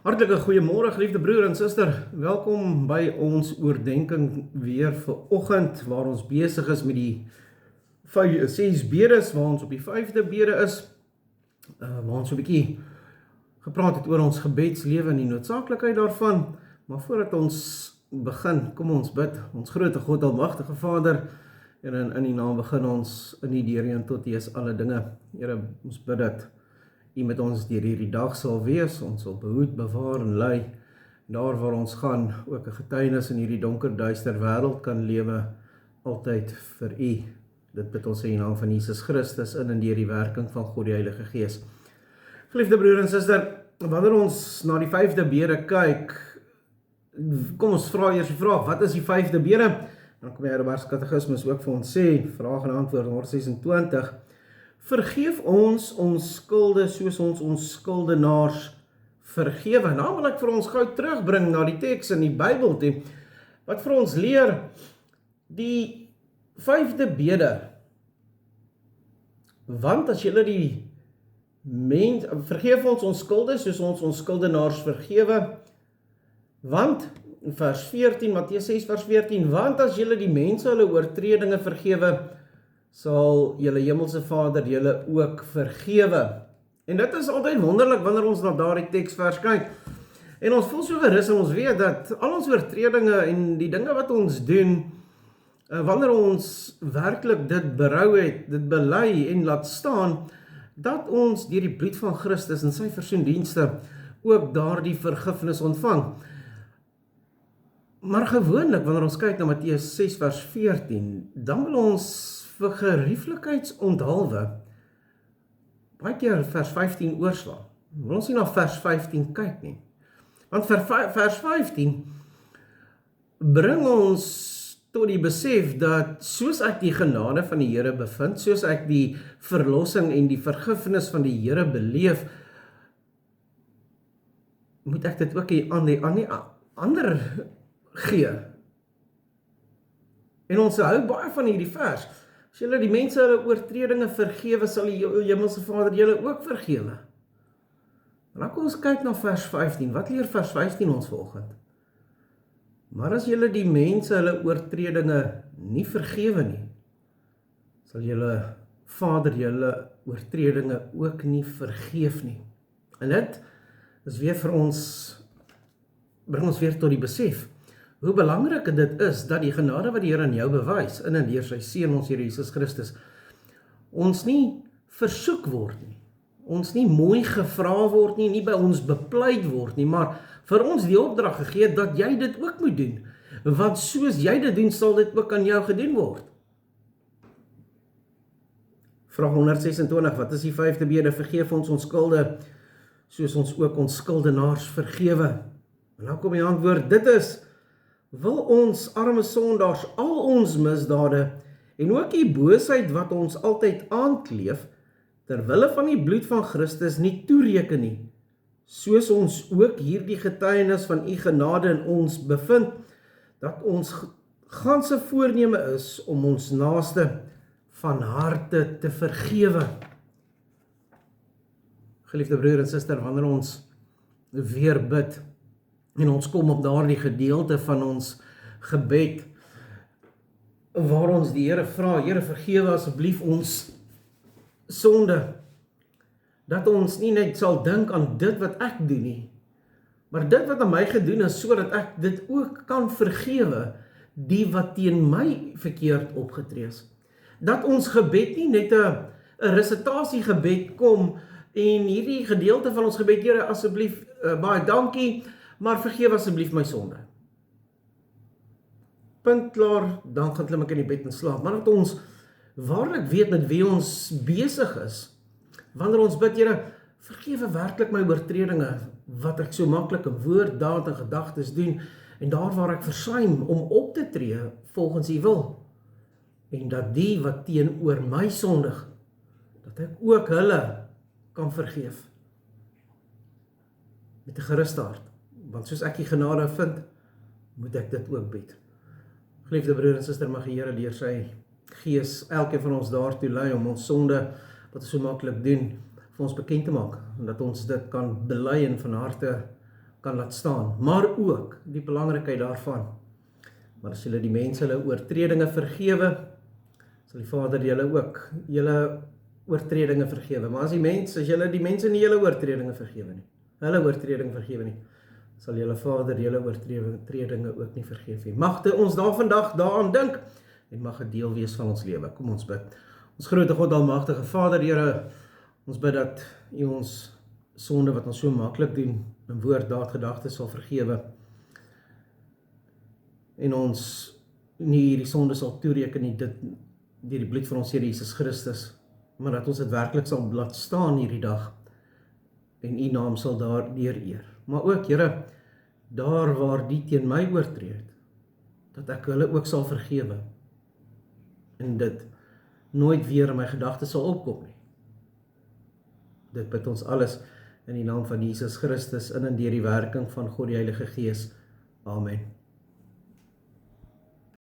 Hartlike goeiemôre, geliefde broer en suster. Welkom by ons oordenking weer vir oggend, waar ons besig is met die 6 bedes, waar ons op die 5de bede is, waar ons 'n bietjie gepraat het oor ons gebedslewe en die noodsaaklikheid daarvan. Maar voordat ons begin, kom ons bid. Ons grote God, almagtige Vader, en in die naam begin ons in die deur heen tot U is alle dinge. Here, ons bid dat U met ons deur hierdie dag sal wees, ons sal behoed, bewaar en lei, daar waar ons gaan, ook 'n getuienis in hierdie donker, duister wêreld kan lewe, altyd vir U. Dit bid ons in die naam van Jesus Christus in en deur die werking van God die Heilige Gees. Geliefde broer en suster, wanneer ons na die 5de bede kyk, kom ons vra eers die vraag, wat is die 5de bede? Dan kom die Heidelbergse Katekismus ook vir ons sê, vraag en antwoord 126, vergeef ons skulde soos ons skuldenaars vergewe. Nou wil ek vir ons gou terugbring na die teks in die Bybel toe, wat vir ons leer, die 5de bede, want as julle vergeef ons skulde soos ons skuldenaars vergewe, want, vers 14, Matteus 6 vers 14, want as julle die mense hulle oortredinge vergewe, sal julle hemelse Vader julle ook vergewe. En dit is altyd wonderlik wanneer ons na daardie teksvers kyk. En ons voel so gerus en ons weet dat al ons oortredinge en die dinge wat ons doen, wanneer ons werklik dit berou het, dit bely en laat staan, dat ons deur die bloed van Christus en sy versoendienste ook daardie vergifnis ontvang. Maar gewoonlik wanneer ons kyk na Matteus 6 vers 14, dan wil ons vir gerieflikheidsonthaalwe baie keer vers 15 oorslaan. Wil ons nie na vers 15 kyk nie. Want vers 15 bring ons tot die besef dat soos ek die genade van die Here bevind, soos ek die verlossing en die vergifnis van die Here beleef, moet ek dit ook aan die ander gee. En ons hou baie van hierdie vers. As julle die mense hulle oortredinge vergewe, sal die hemelse Vader julle ook vergewe. En dan kom ons kyk na vers 15. Wat leer vers 15 ons vanoggend? Maar as julle die mense hulle oortredinge nie vergewe nie, sal julle Vader julle oortredinge ook nie vergeef nie. En dit is weer vir ons, bring ons weer tot die besef, hoe belangrik dit is dat die genade wat die Here aan jou bewys, in en deur sy Seun ons Here Jesus Christus, ons nie versoek word nie, ons nie mooi gevra word nie, nie by ons bepleit word nie, maar vir ons die opdrag gegee dat jy dit ook moet doen, want soos jy dit doen, sal dit ook aan jou gedoen word. Vraag 126, wat is die 5de bede? Vergeef ons skulde, soos ons ook ons skuldenaars vergewe. En dan kom die antwoord, dit is, wil ons arme sondaars al ons misdade en ook die boosheid wat ons altyd aankleef, terwille van die bloed van Christus nie toereken nie, soos ons ook hierdie getuienis van u genade in ons bevind, dat ons ganse voorneme is om ons naaste van harte te vergewe. Geliefde broer en suster, wanneer ons weer bid, en ons kom op daardie gedeelte van ons gebed, waar ons die Here vra, Here vergewe asseblief ons sonde, dat ons nie net sal dink aan dit wat ek doen nie, maar dit wat aan my gedoen is, sodat ek dit ook kan vergewe, die wat teen my verkeerd opgetree is. Dat ons gebed nie net 'n resitasie gebed kom, en hierdie gedeelte van ons gebed, Here asseblief, baie dankie, maar vergewe asseblief my sonde. Punt klaar, dan gaan klim ek in die bed en slaap. Maar dat ons waarlik weet met wie ons besig is, wanneer ons bid, Here, vergewe werklik my oortredinge, wat ek so maklik in woord, daad en gedagtes doen, en daar waar ek versuim om op te tree volgens U wil, en dat die wat teenoor my sondig, dat ek ook hulle kan vergeef, met 'n geruste hart. Want soos ek die genade vind, moet ek dit ook bied. Geliefde broer en suster, mag die Here deur sy Gees elkeen van ons daartoe lei om ons sonde, wat ons so maklik doen, vir ons bekend te maak, en dat ons dit kan bely en van harte kan laat staan, maar ook die belangrikheid daarvan. Maar as julle die mense hulle oortredinge vergewe, sal die Vader julle ook julle oortredinge vergewe. Maar as julle die mense nie julle oortredinge vergewe nie, hulle oortreding vergewe nie, sal julle Vader julle oortredinge ook nie vergeef nie. Mag ons daar vandag daaraan dink en mag 'n deel wees van ons lewe. Kom ons bid. Ons grote God, almagtige Vader, Here, ons bid dat U ons sonde wat ons so maklik doen, in woord, daad, gedagtes sal vergewe en ons nie hierdie sonde sal toereken nie, dit deur die bloed van ons Here Jesus Christus, maar dat ons dit werklik sal laat staan hierdie dag en U naam sal daardeur eer. Maar ook, Here, daar waar die teen my oortree het, dat ek hulle ook sal vergewe en dit nooit weer in my gedagtes sal opkom nie. Dit bid ons alles in die naam van Jesus Christus in en deur die werking van God die Heilige Gees. Amen.